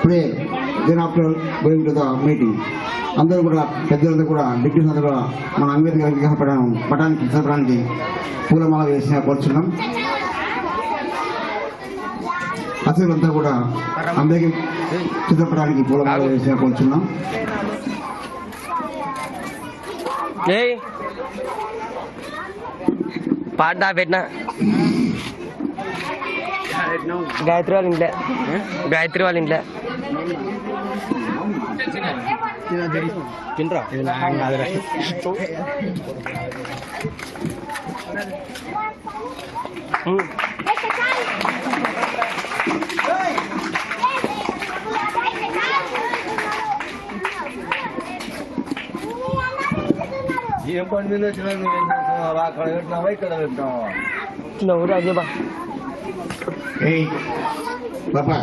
prayer. Then after going to the meeting, అందరూ కూడా పెద్దలందరూ కూడా డిగ్రీస్ అందరూ కూడా మన అంబేద్కర్ విగ్రహ పటానికి చిత్రపటానికి పూలమాల వేసి కోరుచున్నాం. అతిథులంతా కూడా అంబేద్కర్ చిత్రపటానికి పూలమాల వేసి కోరుచున్నాం. పాట పెట్టినా గాయత్రి వాళ్ళ ఇంట్లో తినరా ఏం పని మీద వచ్చినా అక్కడ పెట్టినావా ఇక్కడ పెట్టినావా నవ్వురు అదే బా Bapak,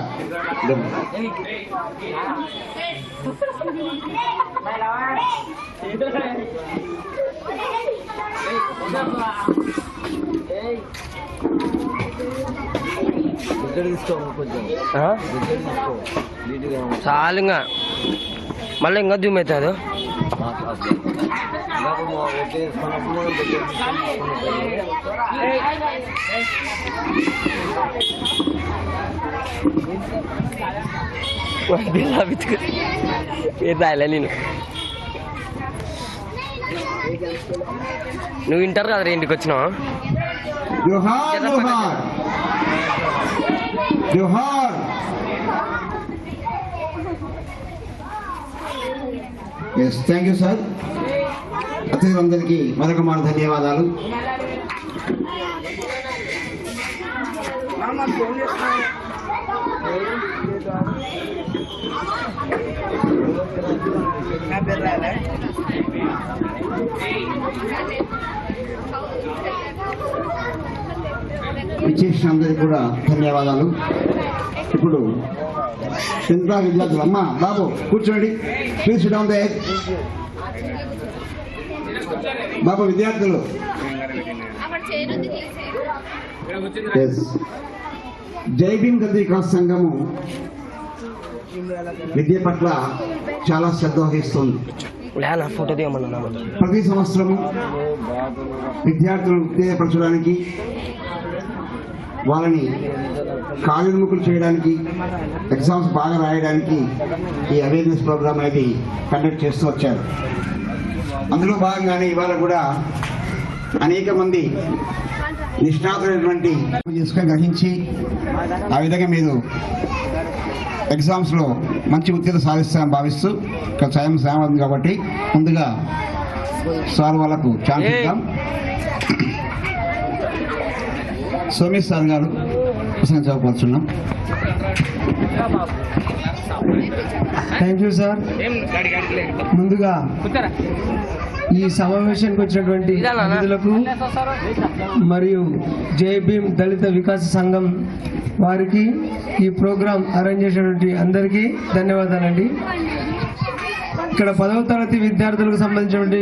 చాలుగా మళ్ళీ ఇంకా జూమ్ అవుతుంది. రాయలే నేను నువ్వు వింటారు కదా ఇంటికి వచ్చినావు. Yes thank you sir. అతిథులందరికీ మరొక మాట ధన్యవాదాలు. విచ్చేసిన అందరికీ కూడా ధన్యవాదాలు. ఇప్పుడు చింతా విద్యార్థులు అమ్మ బాబు కూర్చోండి, ప్లీజ్ డౌన్ దే బాబు విద్యార్థులు. జై భీమ్ గద్ది వికాస్ సంఘము విద్య పట్ల చాలా శ్రద్ధ వహిస్తుంది. ప్రతి సంవత్సరము విద్యార్థులను ఉత్తేజపరచడానికి, వాళ్ళని కార్యోన్ముఖులు చేయడానికి, ఎగ్జామ్స్ బాగా రాయడానికి ఈ అవేర్నెస్ ప్రోగ్రామ్ అనేది కండక్ట్ చేస్తూ వచ్చారు. అందులో భాగంగానే ఇవాళ కూడా అనేక మంది నిష్ణాతులైనటువంటి చేసుకొని గ్రహించి ఆ విధంగా మీరు ఎగ్జామ్స్లో మంచి ఉత్తీర్ణత సాధిస్తారని భావిస్తూ ఇక్కడ స్వయం సేవ ఉంది కాబట్టి ముందుగా సార్ వాళ్ళకు ఛాన్స్ ఇద్దాం. సోమేష్ సార్ గారు ప్రసంగించవచ్చున్నాం. Thank you sir. ముందుగా ఈ సమావేశానికి వచ్చినటువంటి అతిథులకు మరియు జై భీమ్ దళిత వికాస సంఘం వారికి, ఈ ప్రోగ్రాం అరేంజ్ చేసినటువంటి అందరికీ ధన్యవాదాలండి. ఇక్కడ 10వ తరగతి విద్యార్థులకు సంబంధించినటువంటి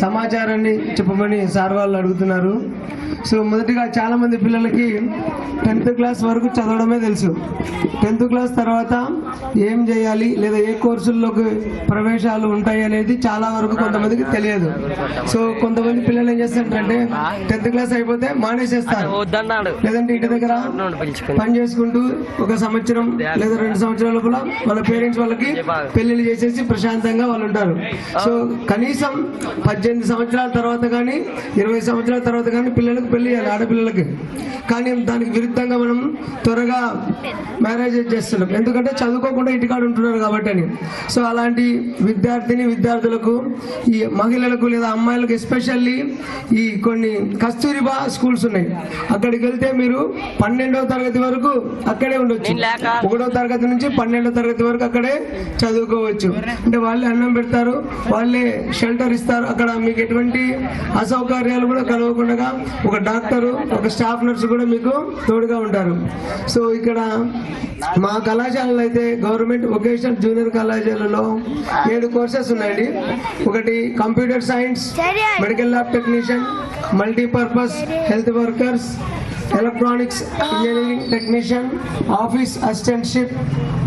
సమాచారాన్ని చెప్పమని సార్ వాళ్ళు అడుగుతున్నారు. సో మొదటిగా చాలా మంది పిల్లలకి 10th క్లాస్ వరకు చదవడమే తెలుసు. 10th క్లాస్ తర్వాత ఏం చేయాలి లేదా ఏ కోర్సుల్లోకి ప్రవేశాలు ఉంటాయి అనేది చాలా వరకు కొంతమందికి తెలియదు. సో కొంతమంది పిల్లలు ఏం చేస్తారంటే 10th క్లాస్ అయిపోతే మానేసేస్తారు, లేదంటే ఇంటి దగ్గర పని చేసుకుంటూ 1 సంవత్సరం లేదా 2 సంవత్సరాల లోపల వాళ్ళ పేరెంట్స్ వాళ్ళకి పెళ్లిళ్ళు చేసేసి ప్రశాంతంగా వాళ్ళు ఉంటారు. సో కనీసం 18 సంవత్సరాల తర్వాత కానీ 20 సంవత్సరాల తర్వాత కానీ పిల్లలకు పెళ్లి చేయాలి, ఆడపిల్లలకి. కానీ దానికి విరుద్ధంగా మనం త్వరగా మ్యారేజ్ చేస్తున్నాం, ఎందుకంటే చదువుకోకుండా ఇంటికాడ ఉంటున్నారు కాబట్టి అని. సో అలాంటి విద్యార్థులకు, ఈ మహిళలకు లేదా అమ్మాయిలకు ఎస్పెషల్లీ ఈ కొన్ని కస్తూరిబా స్కూల్స్ ఉన్నాయి. అక్కడికి వెళ్తే మీరు 12వ తరగతి వరకు అక్కడే ఉండొచ్చు. 1వ తరగతి నుంచి 12వ తరగతి వరకు అక్కడే చదువుకోవచ్చు. అంటే వాళ్ళే అన్నం పెడతారు, వాళ్ళే షెల్టర్ ఇస్తారు. అక్కడ మీకు ఎటువంటి అసౌకర్యాలు కూడా కలగకుండా ఒక డాక్టరు, ఒక స్టాఫ్ నర్సు కూడా మీకు తోడుగా ఉంటారు. సో ఇక్కడ మా కళాశాలలో అయితే గవర్నమెంట్ వొకేషనల్ జూనియర్ కళాశాలలో 7 కోర్సెస్ ఉన్నాయండి. ఒకటి computer science, medical lab technician, multipurpose health workers, electronics engineering technician, office assistantship,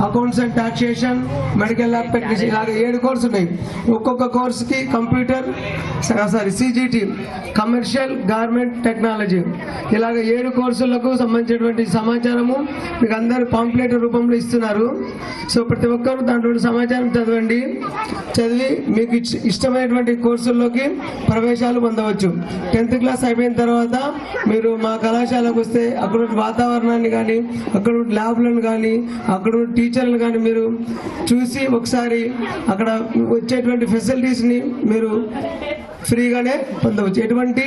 accounts and taxation, medical lab technician, ఇలాగ 7 కోర్సులు ఉన్నాయి. ఒక్కొక్క కోర్సుకి CGT కమర్షియల్ గార్మెంట్ టెక్నాలజీ, ఇలాగ 7 కోర్సులకు సంబంధించినటువంటి సమాచారము మీకు అందరు పాంప్లెట్ రూపంలో ఇస్తున్నారు. సో ప్రతి ఒక్కరు దాంట్లో సమాచారం చదవండి. చదివి మీకు ఇష్టమైనటువంటి కోర్సుల్లోకి ప్రవేశాలు పొందవచ్చు. 10th క్లాస్ అయిపోయిన తర్వాత మీరు మా కళాశాలకు వస్తే అక్కడ వాతావరణాన్ని కానీ, అక్కడ ల్యాబ్లను కానీ, అక్కడ టీచర్లను కానీ మీరు చూసి ఒకసారి అక్కడ వచ్చేటువంటి ఫెసిలిటీస్ని మీరు ఫ్రీగానే పొందవచ్చు. ఎటువంటి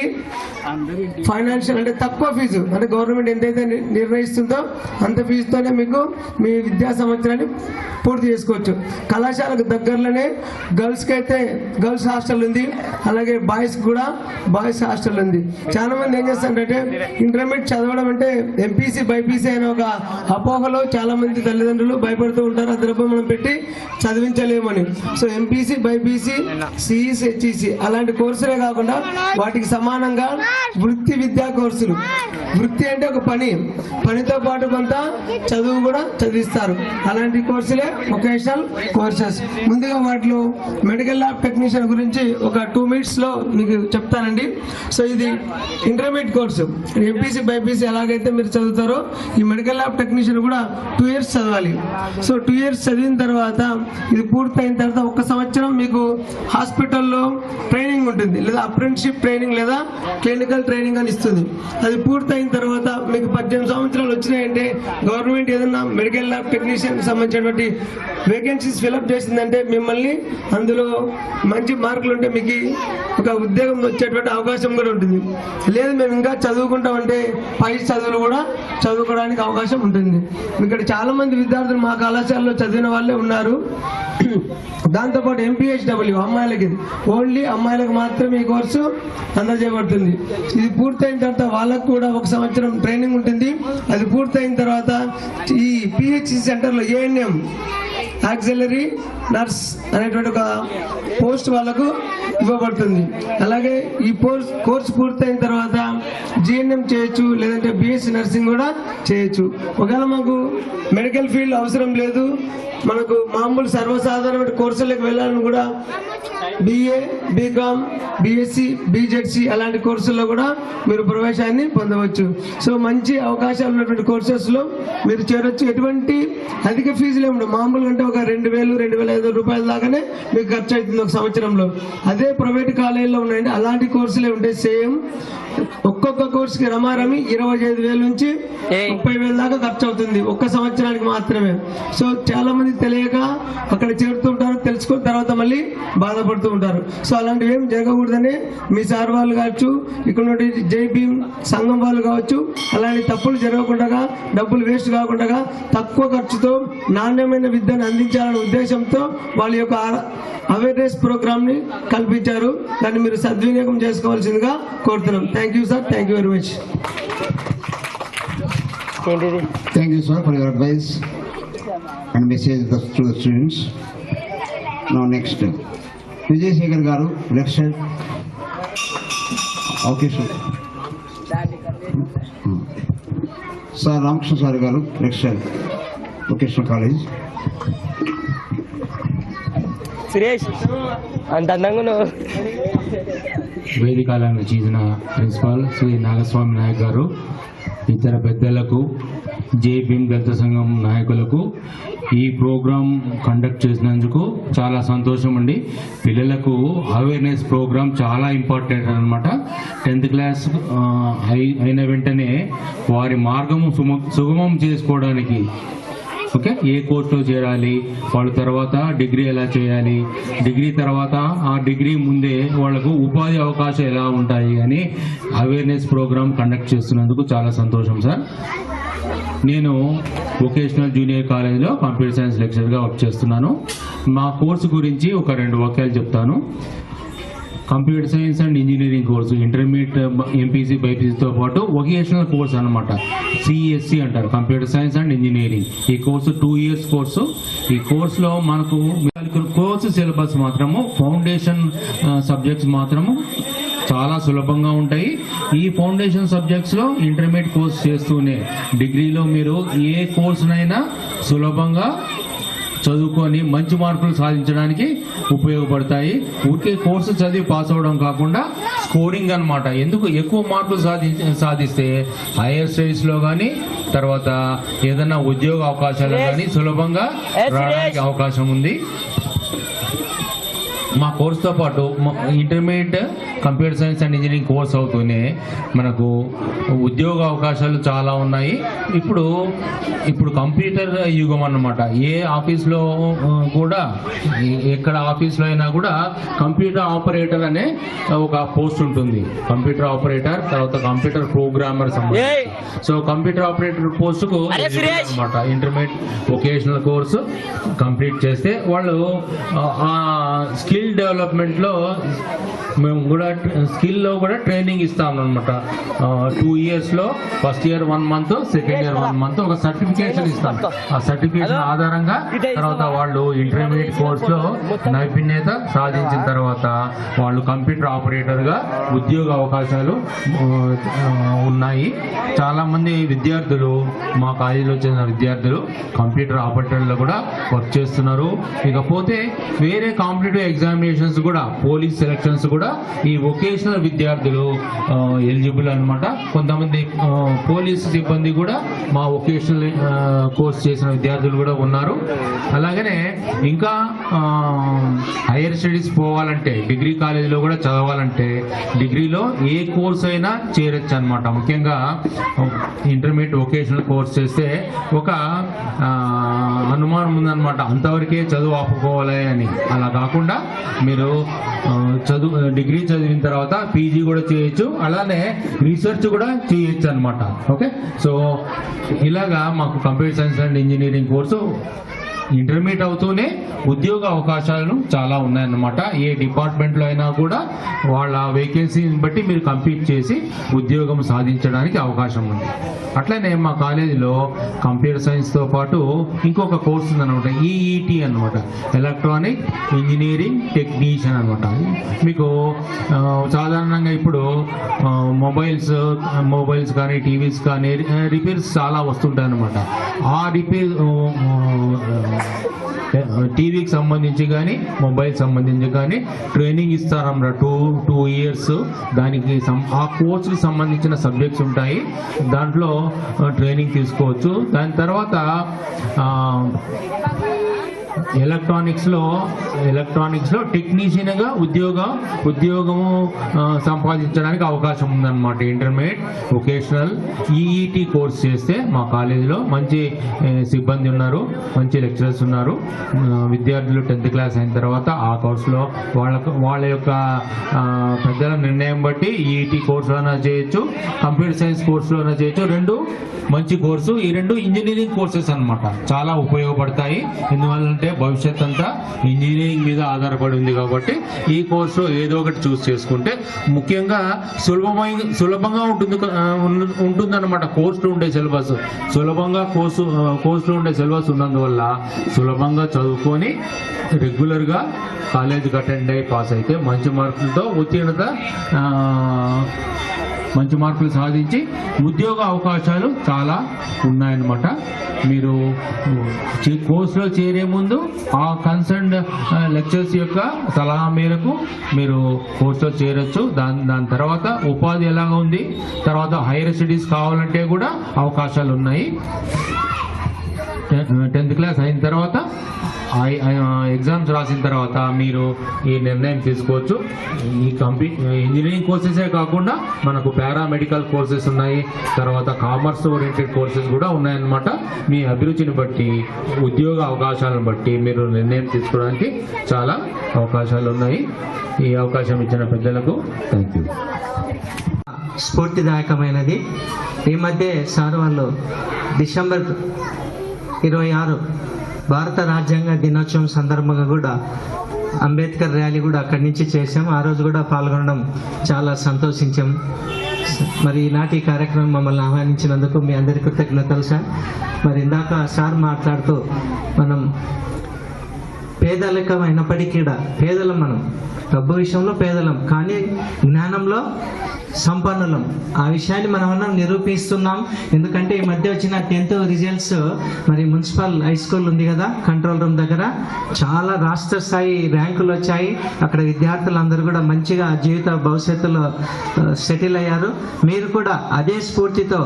ఫైనాన్షియల్ అంటే తక్కువ ఫీజు, అంటే గవర్నమెంట్ ఎంతైతే నిర్ణయిస్తుందో అంత ఫీజుతోనే మీకు మీ విద్యా సంవత్సరాన్ని పూర్తి చేసుకోవచ్చు. కళాశాలకు దగ్గరలోనే గర్ల్స్కి అయితే గర్ల్స్ హాస్టల్ ఉంది, అలాగే బాయ్స్కి కూడా బాయ్స్ హాస్టల్ ఉంది. చాలా మంది ఏం చేస్తారంటే ఇంటర్మీడియట్ చదవడం అంటే ఎంపీసీ బైపీసీ అనే ఒక అపోహలో చాలా మంది తల్లిదండ్రులు భయపడుతూ ఉంటారు. ఆ ద్రవ్యం మనం పెట్టి చదివించలేమని. So MPC BiPC CEC HEC అలాంటి కోర్సులే కాకుండా వాటికి సమానంగా వృత్తి విద్యా కోర్సులు. వృత్తి అంటే ఒక పనితో పాటు కొంత చదువు కూడా చదివిస్తారు. అలాంటి కోర్సులే వొకేషనల్ కోర్సెస్. ముందుగా వాటిలో మెడికల్ ల్యాబ్ టెక్నీషియన్ గురించి ఒక 2 minutes లో మీకు చెప్తానండి. సో ఇది ఇంటర్మీడియట్ కోర్సు. ఎంపీసీ బైపీసీ ఎలాగైతే మీరు చదువుతారో ఈ మెడికల్ ల్యాబ్ టెక్నీషియన్ కూడా 2 years చదవాలి. సో 2 years చదివిన తర్వాత ఇది పూర్తయిన తర్వాత 1 సంవత్సరం మీకు హాస్పిటల్లో ట్రైనింగ్ ఉంటుంది, లేదా అప్రెంటిస్షిప్ ట్రైనింగ్ లేదా క్లినికల్ ట్రైనింగ్ అని ఇస్తుంది. అది పూర్తయిన తర్వాత మీకు 18 సంవత్సరాలు వచ్చినాయంటే గవర్నమెంట్ ఏదన్నా మెడికల్ ల్యాబ్ టెక్నీషియన్ సంబంధించినటువంటి వేకెన్సీస్ ఫిలప్ చేసిందంటే మిమ్మల్ని అందులో మంచి మార్కులు ఉంటే మీకు ఒక ఉద్యోగం వచ్చేటువంటి అవకాశం కూడా ఉంటుంది. లేదు మేము ఇంకా చదువుకుంటామంటే పై చదువులు కూడా చదువుకోవడానికి అవకాశం ఉంటుంది. ఇక్కడ చాలా మంది విద్యార్థులు మా కళాశాలలో చదివిన వాళ్ళే ఉన్నారు. దాంతోపాటు MPHW అమ్మాయిలకి, ఓన్లీ అమ్మాయిలకు మాత్రమే ఈ కోర్సు అందజేయబడుతుంది. ఇది పూర్తయిన తర్వాత వాళ్ళకు కూడా 1 సంవత్సరం ట్రైనింగ్ ఉంటుంది. అది పూర్తయిన తర్వాత ఈ PHC సెంటర్లో ANM ఆక్సిలరీ నర్స్ అనేటువంటి ఒక పోస్ట్ వాళ్ళకు ఇవ్వబడుతుంది. అలాగే ఈ కోర్సు పూర్తయిన తర్వాత GNM చేయొచ్చు, లేదంటే BSc నర్సింగ్ కూడా చేయొచ్చు. ఒకవేళ మాకు మెడికల్ ఫీల్డ్ అవసరం లేదు, మనకు మామూలు సర్వసాధారణ కోర్సులకు వెళ్ళాలని కూడా BA, BCom, BSc, BZC అలాంటి కోర్సుల్లో కూడా మీరు ప్రవేశాన్ని పొందవచ్చు. సో మంచి అవకాశాలు ఉన్నటువంటి కోర్సెస్లో మీరు చేరొచ్చు. ఎటువంటి అధిక ఫీజులు ఉండవు. మామూలుగా అంటే ఒక 2,000, 2,500 రూపాయల దాకానే మీకు ఖర్చు అవుతుంది 1 సంవత్సరంలో. అదే ప్రైవేట్ కాలేజీలో ఉన్నాయండి అలాంటి కోర్సులే ఉంటాయి సేమ్. ఒక్కొక్క కోర్సుకి రమారమి 25,000 నుంచి 30,000 దాకా ఖర్చు అవుతుంది 1 సంవత్సరానికి మాత్రమే. సో చాలా మంది తెలియక అక్కడ చేరుతుంటారు, తెలుసుకున్న తర్వాత మళ్ళీ బాధపడుతూ ఉంటారు. సో అలాంటివి ఏం జరగకూడదని మీ సార్ వాళ్ళు కావచ్చు, ఇక్కడ జై భీమ్ సంఘం వాళ్ళు కావచ్చు, అలాంటి తప్పులు జరగకుండా, డబ్బులు వేస్ట్ కాకుండా తక్కువ ఖర్చుతో నాణ్యమైన విద్యను అందించాలనే ఉద్దేశంతో వాళ్ళ యొక్క అవేర్నెస్ ప్రోగ్రామ్ ని కల్పించారు. దాన్ని మీరు సద్వినియోగం చేసుకోవాల్సిందిగా కోరుతున్నాం. Thank you sir, thank you very much. Thank you, sir, for your advice and message to the students. Now next, Vijay Shekhar garu, lecturer. Okay, sir. Sir Ramakrishna sir garu, lecturer, Vocational College. Suresh అంత అందంగా నువ్వు. వేదిక అలంకరించిన principal Shri Nagaswamy Naik గారు, ఇతర పెద్దలకు, జై భీమ్ దళిత సంఘం నాయకులకు ఈ ప్రోగ్రాం కండక్ట్ చేసినందుకు చాలా సంతోషం అండి. పిల్లలకు అవేర్నెస్ ప్రోగ్రాం చాలా ఇంపార్టెంట్ అనమాట. 10th క్లాస్ అయిన వెంటనే వారి మార్గము సుగమం చేసుకోవడానికి, ఓకే, ఏ కోర్సులో చేరాలి, వాళ్ళ తర్వాత డిగ్రీ ఎలా చేయాలి, డిగ్రీ తర్వాత ఆ డిగ్రీ ముందే వాళ్ళకు ఉపాధి అవకాశాలు ఎలా ఉంటాయి అని అవేర్నెస్ ప్రోగ్రామ్ కండక్ట్ చేస్తున్నందుకు చాలా సంతోషం సార్. నేను వొకేషనల్ జూనియర్ కాలేజ్లో కంప్యూటర్ సైన్స్ లెక్చరర్గా వర్క్ చేస్తున్నాను. మా కోర్సు గురించి ఒక 2 వాక్యాలు చెప్తాను. Computer science and engineering course intermediate MPC బైపీసీతో పాటు వొకేషనల్ కోర్స్ అనమాట. CSC అంటారు, కంప్యూటర్ సైన్స్ అండ్ ఇంజనీరింగ్. ఈ కోర్సు 2 years కోర్సు. ఈ కోర్సులో మనకు కోర్సు సిలబస్ మాత్రము, ఫౌండేషన్ సబ్జెక్ట్స్ మాత్రము చాలా సులభంగా ఉంటాయి. ఈ ఫౌండేషన్ సబ్జెక్ట్స్లో ఇంటర్మీడియట్ కోర్స్ చేస్తూనే డిగ్రీలో మీరు ఏ కోర్సునైనా సులభంగా చదువుకొని మంచి మార్కులు సాధించడానికి ఉపయోగపడతాయి. ఊరికే కోర్సు చదివి పాస్ అవడం కాకుండా స్కోరింగ్ అన్నమాట. ఎందుకు ఎక్కువ మార్కులు సాధిస్తే హైయర్ స్టడీస్లో కానీ తర్వాత ఏదైనా ఉద్యోగ అవకాశాలు కానీ సులభంగా రావడానికి అవకాశం ఉంది. మా కోర్సుతో పాటు intermediate computer science and engineering course అవుతూనే మనకు ఉద్యోగ అవకాశాలు చాలా ఉన్నాయి. ఇప్పుడు కంప్యూటర్ యుగం అన్నమాట. ఏ ఆఫీస్లో కూడా ఎక్కడ ఆఫీస్లో అయినా కూడా కంప్యూటర్ ఆపరేటర్ అనే ఒక పోస్ట్ ఉంటుంది. కంప్యూటర్ ఆపరేటర్, తర్వాత కంప్యూటర్ ప్రోగ్రామర్ సంబంధించి. సో కంప్యూటర్ ఆపరేటర్ పోస్టుకు అన్నమాట ఇంటర్మీడియట్ వొకేషనల్ కోర్సు కంప్లీట్ చేస్తే వాళ్ళు ఆ స్కిల్ డెవలప్మెంట్లో మేము కూడా స్కిల్లో కూడా ట్రైనింగ్ ఇస్తాం అనమాట. 2 yearsలో first year 1 month, second year 1 month ఒక సర్టిఫికేషన్ ఇస్తాం. ఆ సర్టిఫికేషన్ ఆధారంగా తర్వాత వాళ్ళు ఇంటర్మీడియట్ కోర్సులో నైపుణ్యత సాధించిన తర్వాత వాళ్ళు కంప్యూటర్ ఆపరేటర్గా ఉద్యోగ అవకాశాలు ఉన్నాయి. చాలామంది విద్యార్థులు మా కాలేజీలో చెందిన విద్యార్థులు కంప్యూటర్ ఆపరేటర్లు కూడా వర్క్ చేస్తున్నారు. ఇకపోతే వేరే కాంపిటేటివ్ ఎగ్జామినేషన్స్ కూడా, పోలీస్ సెలక్షన్స్ కూడా ఈ వొకేషనల్ విద్యార్థులు ఎలిజిబుల్ అన్నమాట. కొంతమంది పోలీస్ సిబ్బంది కూడా మా వొకేషనల్ కోర్స్ చేసిన విద్యార్థులు కూడా ఉన్నారు. అలాగనే ఇంకా హైయర్ స్టడీస్ పోవాలంటే, డిగ్రీ కాలేజీలో కూడా చదవాలంటే డిగ్రీలో ఏ కోర్స్ అయినా చేరొచ్చు అనమాట. ముఖ్యంగా ఇంటర్మీడియట్ వొకేషనల్ కోర్స్ చేస్తే ఒక అనుమానం ఉందన్నమాట, అంతవరకే చదువు ఆపుకోవాలి అని. అలా కాకుండా మీరు డిగ్రీ చదివిన తర్వాత పీజీ కూడా చేయొచ్చు, అలానే రీసెర్చ్ కూడా చేయొచ్చు అనమాట. ఓకే, సో ఇలాగా మాకు computer science and engineering course intermediate అవుతూనే ఉద్యోగ అవకాశాలు చాలా ఉన్నాయన్నమాట. ఏ డిపార్ట్మెంట్లో అయినా కూడా వాళ్ళ వేకెన్సీని బట్టి మీరు కంప్లీట్ చేసి ఉద్యోగం సాధించడానికి అవకాశం ఉంది. అట్లనే మా కాలేజీలో కంప్యూటర్ సైన్స్తో పాటు ఇంకొక కోర్సు ఉందన్నమాట, ఈఈటీ అన్నమాట, ఎలక్ట్రానిక్ ఇంజనీరింగ్ టెక్నీషియన్ అనమాట. మీకు సాధారణంగా ఇప్పుడు మొబైల్స్ కానీ టీవీస్ కానీ రిపేర్స్ చాలా వస్తుంటాయి అన్నమాట. ఆ రిపేర్ టీవీకి సంబంధించి కానీ మొబైల్ సంబంధించి కానీ ట్రైనింగ్ ఇస్తారన్నమాట. 2 years దానికి ఆ కోర్సుకి సంబంధించిన సబ్జెక్ట్స్ ఉంటాయి, దాంట్లో ట్రైనింగ్ తీసుకోవచ్చు. దాని తర్వాత ఎలక్ట్రానిక్స్లో టెక్నీషియన్గా ఉద్యోగము సంపాదించడానికి అవకాశం ఉందన్నమాట. ఇంటర్మీడియట్ వొకేషనల్ ఈఈటీ కోర్స్ చేస్తే మా కాలేజీలో మంచి సిబ్బంది ఉన్నారు, మంచి లెక్చరర్స్ ఉన్నారు. విద్యార్థులు 10th class అయిన తర్వాత ఆ కోర్సులో వాళ్ళ యొక్క పెద్దల నిర్ణయం బట్టి ఈఈటీ కోర్సులోనే చేయొచ్చు, కంప్యూటర్ సైన్స్ కోర్సులోనే చేయొచ్చు. 2 మంచి కోర్సు. ఈ 2 ఇంజనీరింగ్ కోర్సెస్ అన్నమాట. చాలా ఉపయోగపడతాయి. ఎందువల్లంటే భవిష్యత్ అంతా ఇంజనీరింగ్ మీద ఆధారపడి ఉంది కాబట్టి ఈ కోర్సు ఏదో ఒకటి చూస్ చేసుకుంటే ముఖ్యంగా సులభంగా ఉంటుందన్నమాట. కోర్సులో ఉండే సిలబస్ కోర్సులో ఉండే సిలబస్ ఉన్నందువల్ల సులభంగా చదువుకొని రెగ్యులర్గా కాలేజీకి అటెండ్ అయ్యి పాస్ అయితే మంచి మార్కులు సాధించి ఉద్యోగ అవకాశాలు చాలా ఉన్నాయన్నమాట. మీరు కోర్సులో చేరే ముందు ఆ కన్సర్న్డ్ లెక్చర్స్ యొక్క సలహా మేరకు మీరు కోర్సులో చేరొచ్చు. దాని తర్వాత ఉపాధి ఎలాగ ఉంది, తర్వాత హైయర్ స్టడీస్ కావాలంటే కూడా అవకాశాలు ఉన్నాయి. 10th class అయిన తర్వాత ఎగ్జామ్స్ రాసిన తర్వాత మీరు ఈ నిర్ణయం తీసుకోవచ్చు. ఈ ఇంజనీరింగ్ కోర్సెసే కాకుండా మనకు పారామెడికల్ కోర్సెస్ ఉన్నాయి, తర్వాత కామర్స్ ఓరియంటెడ్ కోర్సెస్ కూడా ఉన్నాయన్నమాట. మీ అభిరుచిని బట్టి, ఉద్యోగ అవకాశాలను బట్టి మీరు నిర్ణయం తీసుకోవడానికి చాలా అవకాశాలు ఉన్నాయి. ఈ అవకాశం ఇచ్చిన పెద్దలకు థ్యాంక్ యూ. స్ఫూర్తిదాయకమైనది. ఈ మధ్య సార్ వాళ్ళు December 26 భారత రాజ్యాంగ దినోత్సవం సందర్భంగా కూడా అంబేద్కర్ ర్యాలీ కూడా అక్కడి నుంచి చేసాం. ఆ రోజు కూడా పాల్గొనడం చాలా సంతోషించాం. మరి ఈనాటి కార్యక్రమం మమ్మల్ని ఆహ్వానించినందుకు మీ అందరికీ కృతజ్ఞతలు సార్. మరి ఇందాక సార్ మాట్లాడుతూ మనం పేదరికం అయినప్పటికీ కూడా పేదలం, మనం డబ్బు విషయంలో పేదలం కానీ జ్ఞానంలో సంపన్నులం. ఆ విషయాన్ని మనం నిరూపిస్తున్నాం. ఎందుకంటే ఈ మధ్య వచ్చిన 10th రిజల్ట్స్ మరి మున్సిపల్ హై స్కూల్ ఉంది కదా, కంట్రోల్ రూమ్ దగ్గర చాలా రాష్ట్ర స్థాయి ర్యాంకులు వచ్చాయి. అక్కడ విద్యార్థులందరూ కూడా మంచిగా జీవిత భవిష్యత్తులో సెటిల్ అయ్యారు. మీరు కూడా అదే స్ఫూర్తితో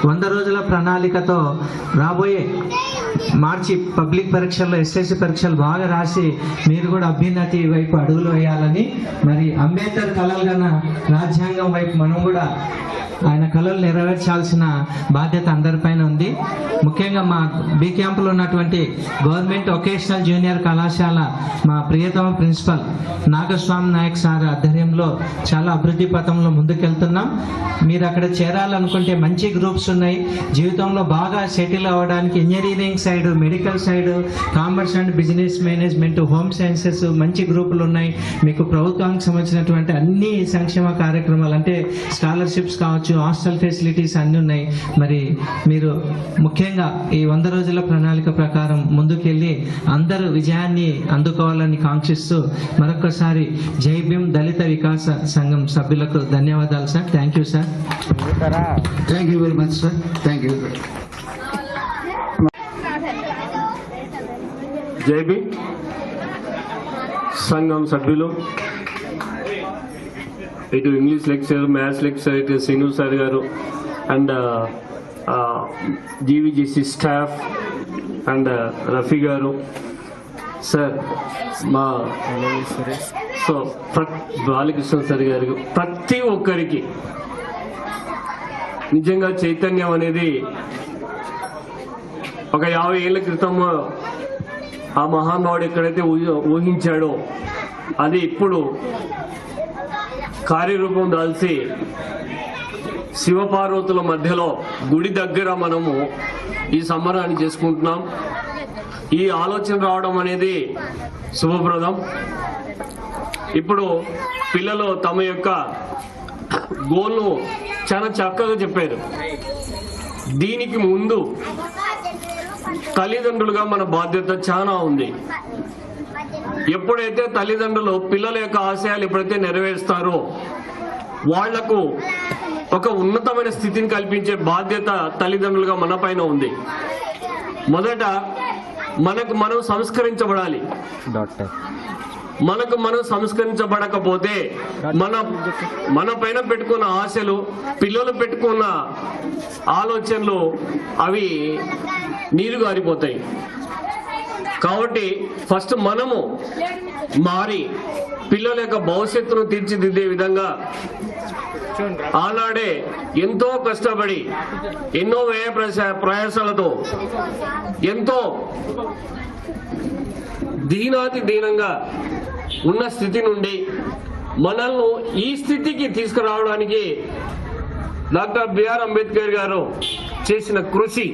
100 రోజుల ప్రణాళికతో రాబోయే మార్చి పబ్లిక్ పరీక్షల్లో ఎస్ఎస్సి పరీక్షలు బాగా రాసి మీరు కూడా అభ్యున్నతి వైపు అడుగులు వేయాలని, మరి అంబేద్కర్ కలలుగన్న రాజ్యాంగం వైపు మనం కూడా ఆయన కళలు నెరవేర్చాల్సిన బాధ్యత అందరిపైన ఉంది. ముఖ్యంగా మా బి క్యాంపులో ఉన్నటువంటి గవర్నమెంట్ వొకేషనల్ జూనియర్ కళాశాల మా ప్రియతమ ప్రిన్సిపల్ నాగస్వామి నాయక్ సార్ ఆధ్వర్యంలో చాలా అభివృద్ధి పథంలో ముందుకెళ్తున్నాం. మీరు అక్కడ చేరాలనుకుంటే మంచి గ్రూప్స్ ఉన్నాయి. జీవితంలో బాగా సెటిల్ అవ్వడానికి engineering side, medical side, commerce and business management, home sciences మంచి గ్రూపులు ఉన్నాయి. మీకు ప్రభుత్వానికి సంబంధించినటువంటి అన్ని సంక్షేమ కార్యక్రమాలు అంటే స్కాలర్షిప్స్ కావచ్చు, హాస్టల్ ఫెసిలిటీస్ అన్నీ ఉన్నాయి. మరి మీరు ముఖ్యంగా ఈ 100 రోజుల ప్రణాళిక ప్రకారం ముందుకెళ్ళి అందరూ విజయాన్ని అందుకోవాలని కాంక్షిస్తూ మరొకసారి జై భీమ్ దళిత వికాస సంఘం సభ్యులకు ధన్యవాదాలు sir. Thank you sir. Thank you very much sir. Thank you. జై భీమ్ సంఘం సభ్యులు, ఇటు ఇంగ్లీష్ లెక్చర్, మ్యాథ్స్ లెక్చర్ ఇటు శ్రీను సార్ గారు అండ్ జీవీజీసీ స్టాఫ్ అండ్ రఫీ గారు సార్, మా సో బాలకృష్ణ సార్ గారు, ప్రతి ఒక్కరికి నిజంగా చైతన్యం అనేది ఒక 50 ఏళ్ల క్రితం ఆ మహానుభావుడు ఎక్కడైతే ఊహించాడో అది ఇప్పుడు కార్యరూపం దాల్చి శివపార్వతుల మధ్యలో గుడి దగ్గర మనము ఈ సంబరాన్ని చేసుకుంటున్నాం. ఈ ఆలోచన రావడం అనేది శుభప్రదం. ఇప్పుడు పిల్లలు తమ యొక్క గోల్ను చాలా చక్కగా చెప్పారు. దీనికి ముందు తల్లిదండ్రులుగా మన బాధ్యత చాలా ఉంది. ఎప్పుడైతే తల్లిదండ్రులు పిల్లల యొక్క ఆశయాలు ఎప్పుడైతే నెరవేరుస్తారో వాళ్లకు ఒక ఉన్నతమైన స్థితిని కల్పించే బాధ్యత తల్లిదండ్రులుగా మన పైన ఉంది. మొదట మనకు మనం సంస్కరించబడాలి. మనకు మనం సంస్కరించబడకపోతే మన పైన పెట్టుకున్న ఆశలు, పిల్లలు పెట్టుకున్న ఆలోచనలు అవి నీరు గారిపోతాయి. కాబట్టి ఫస్ట్ మనము మారి పిల్లల యొక్క భవిష్యత్తును తీర్చిదిద్దే విధంగా ఆనాడే ఎంతో కష్టపడి ఎన్నో వ్యయ ప్రయాసాలతో ఎంతో దీనాతి దీనంగా ఉన్న స్థితి నుండి మనల్ని ఈ స్థితికి తీసుకురావడానికి డాక్టర్ బిఆర్ అంబేద్కర్ గారు చేసిన కృషి,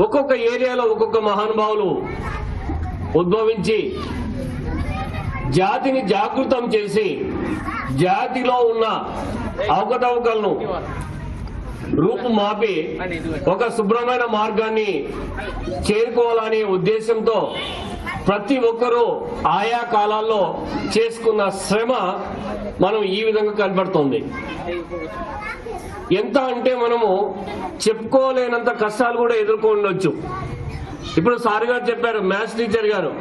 ఒక్కొక్క ఏరియాలో ఒక్కొక్క మహానుభావులు ఉద్భవించి జాతిని జాగృతం చేసి జాతిలో ఉన్న అవకతవకలను రూపుమాపి ఒక శుభ్రమైన మార్గాన్ని చేరుకోవాలనే ఉద్దేశంతో ప్రతి ఒక్కరూ ఆయా కాలాల్లో చేసుకున్న శ్రమ మనం ఈ విధంగా కనబడుతుంది. ఎంత అంటే మనము చెప్పుకోలేనంత కష్టాలు కూడా ఎదుర్కొనవచ్చు. ఇప్పుడు సార్ గారు చెప్పారు, మ్యాథ్స్ టీచర్ గారు,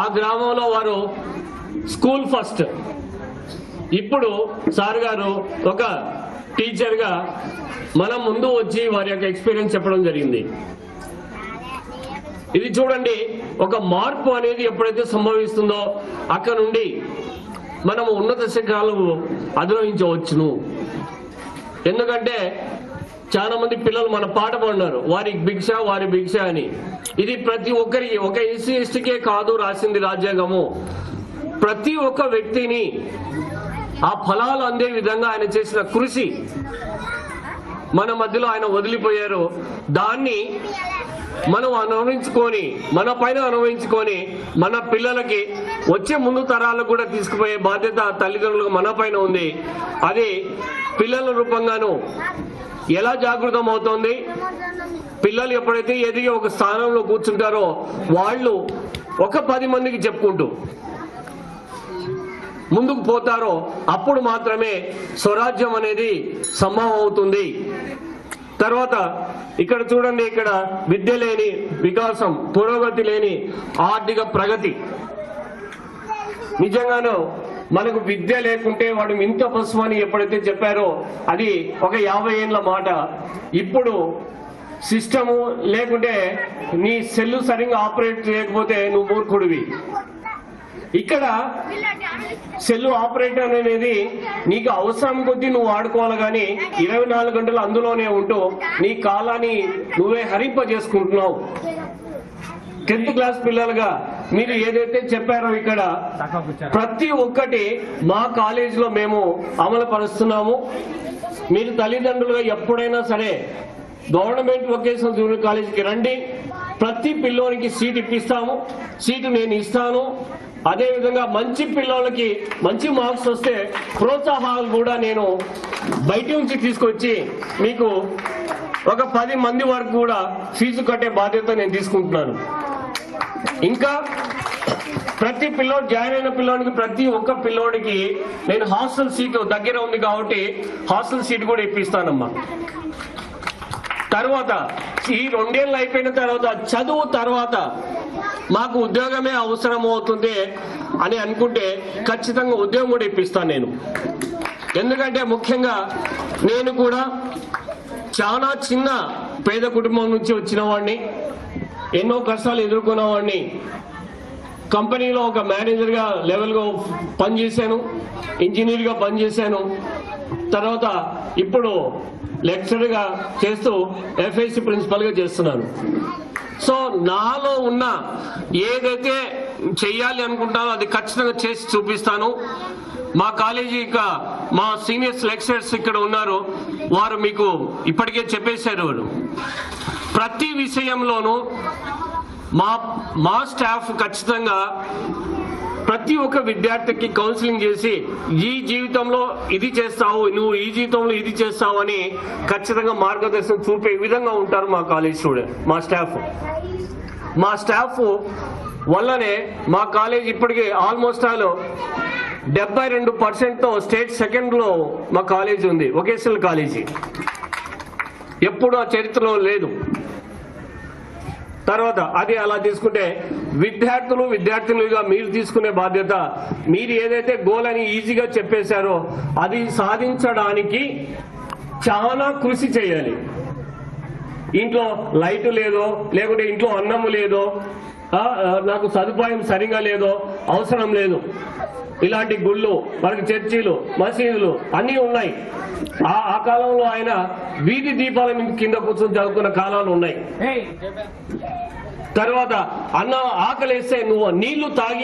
ఆ గ్రామంలో వారు స్కూల్ ఫస్ట్. ఇప్పుడు సార్ గారు ఒక టీచర్గా మన ముందు వచ్చి వారి యొక్క ఎక్స్పీరియన్స్ చెప్పడం జరిగింది. ఇది చూడండి, ఒక మార్పు అనేది ఎప్పుడైతే సంభవిస్తుందో అక్కడ నుండి మనము ఉన్నత శిఖరాలను అధిరోహించవచ్చును. ఎందుకంటే చాలా మంది పిల్లలు మన పాట పాడినారు, వారి భిక్ష వారి భిక్ష అని. ఇది ప్రతి ఒక్కరికి, ఒక ఎస్సీ ఎస్టీకే కాదు రాసింది రాజ్యాంగము. ప్రతి ఒక్క వ్యక్తిని ఆ ఫలాలు అందే విధంగా ఆయన చేసిన కృషి మన మధ్యలో ఆయన వదిలిపోయారు. దాన్ని మనం అనుభవించుకొని, మన పైన అనుభవించుకొని మన పిల్లలకి వచ్చే ముందు తరాలకు కూడా తీసుకుపోయే బాధ్యత తల్లిదండ్రులకు మన పైన ఉంది. అది పిల్లల రూపంగాను ఎలా జాగృతం అవుతోంది? పిల్లలు ఎప్పుడైతే ఎదిగి ఒక స్థానంలో కూర్చుంటారో వాళ్ళు ఒక 10 మందికి చెప్పుకుంటూ ముందుకు పోతారో అప్పుడు మాత్రమే స్వరాజ్యం అనేది సంభవం అవుతుంది. తర్వాత ఇక్కడ చూడండి, ఇక్కడ విద్య లేని వికాసం, పురోగతి లేని ఆర్థిక ప్రగతి. నిజంగానూ మనకు విద్య లేకుంటే వాడు ఇంత పశువు అని ఎప్పుడైతే చెప్పారో అది ఒక 50 ఏళ్ళ మాట. ఇప్పుడు సిస్టము లేకుంటే నీ సెల్లు సరిగ్గా ఆపరేట్ చేయకపోతే నువ్వు మూర్ఖుడివి. ఇక్కడ సెల్లు ఆపరేటర్ అనేది నీకు అవసరం కొద్దీ నువ్వు వాడుకోవాలి, కానీ 24 గంటలు అందులోనే ఉంటూ నీ కాలాన్ని నువ్వే హరింపజేసుకుంటున్నావు. 10th క్లాస్ పిల్లలుగా మీరు ఏదైతే చెప్పారో ఇక్కడ ప్రతి ఒక్కటి మా కాలేజీలో మేము అమలు పరుస్తున్నాము. మీరు తల్లిదండ్రులుగా ఎప్పుడైనా సరే గవర్నమెంట్ వొకేషనల్ జూనియర్ కాలేజీకి రండి. ప్రతి పిల్లోనికి సీట్ ఇప్పిస్తాము, సీటు నేను ఇస్తాను. అదేవిధంగా మంచి పిల్లలకి మంచి మార్క్స్ వస్తే ప్రోత్సాహాలు కూడా నేను బయట నుంచి తీసుకొచ్చి మీకు ఒక 10 మంది వరకు కూడా ఫీజు కట్టే బాధ్యత నేను తీసుకుంటున్నాను. ఇంకా ప్రతి పిల్లోడు జాయిన్ అయిన పిల్లోడికి ప్రతి ఒక్క పిల్లోడికి నేను హాస్టల్ సీటు దగ్గర ఉంది కాబట్టి హాస్టల్ సీట్ కూడా ఇప్పిస్తానమ్మా. తర్వాత ఈ 2 ఏళ్ళు అయిపోయిన తర్వాత చదువు తర్వాత మాకు ఉద్యోగమే అవసరం అవుతుంది అని అనుకుంటే ఖచ్చితంగా ఉద్యోగం కూడా ఇప్పిస్తాను నేను. ఎందుకంటే ముఖ్యంగా నేను కూడా చాలా చిన్న పేద కుటుంబం నుంచి వచ్చిన వాడిని, ఎన్నో కష్టాలు ఎదుర్కొన్న వాడిని. కంపెనీలో ఒక మేనేజర్గా లెవెల్గా పనిచేశాను, ఇంజనీర్గా పనిచేశాను. తర్వాత ఇప్పుడు లెక్చరర్గా చేస్తూ ఎఫ్ఐసి ప్రిన్సిపల్గా చేస్తున్నాను. సో నాలో ఉన్న ఏదైతే చెయ్యాలి అనుకుంటానో అది ఖచ్చితంగా చేసి చూపిస్తాను. మా కాలేజీ మా సీనియర్స్ లెక్చరర్స్ ఇక్కడ ఉన్నారు, వారు మీకు ఇప్పటికే చెప్పేశారు. ప్రతి విషయంలోనూ మా స్టాఫ్ ఖచ్చితంగా ప్రతి ఒక్క విద్యార్థికి కౌన్సిలింగ్ చేసి ఈ జీవితంలో ఇది చేస్తావు, నువ్వు ఈ జీవితంలో ఇది చేస్తావు అని ఖచ్చితంగా మార్గదర్శనం చూపే విధంగా ఉంటారు మా కాలేజ్ స్టూడెంట్, మా స్టాఫ్ వల్లనే మా కాలేజ్ ఇప్పటికీ ఆల్మోస్ట్ 72%తో స్టేట్ సెకండ్లో మా కాలేజ్ ఉంది, వొకేషనల్ కాలేజీ. ఎప్పుడు ఆ చరిత్రలో లేదు. తర్వాత అది అలా తీసుకుంటే విద్యార్థులుగా మీరు తీసుకునే బాధ్యత, మీరు ఏదైతే గోల్ అని ఈజీగా చెప్పేశారో అది సాధించడానికి చాలా కృషి చేయాలి. ఇంట్లో లైట్ లేదో, లేకుంటే ఇంట్లో అన్నము లేదో, నాకు సదుపాయం సరిగా లేదో, అవసరం లేదు. ఇలాంటి గుళ్ళు, మనకి చర్చిలు, మసీదులు అన్నీ ఉన్నాయి. ఆ కాలంలో ఆయన వీధి దీపాల కింద కూర్చొని చదువుకున్న కాలాలు ఉన్నాయి. తర్వాత ఆకలేస్తే నువ్వు నీళ్లు తాగి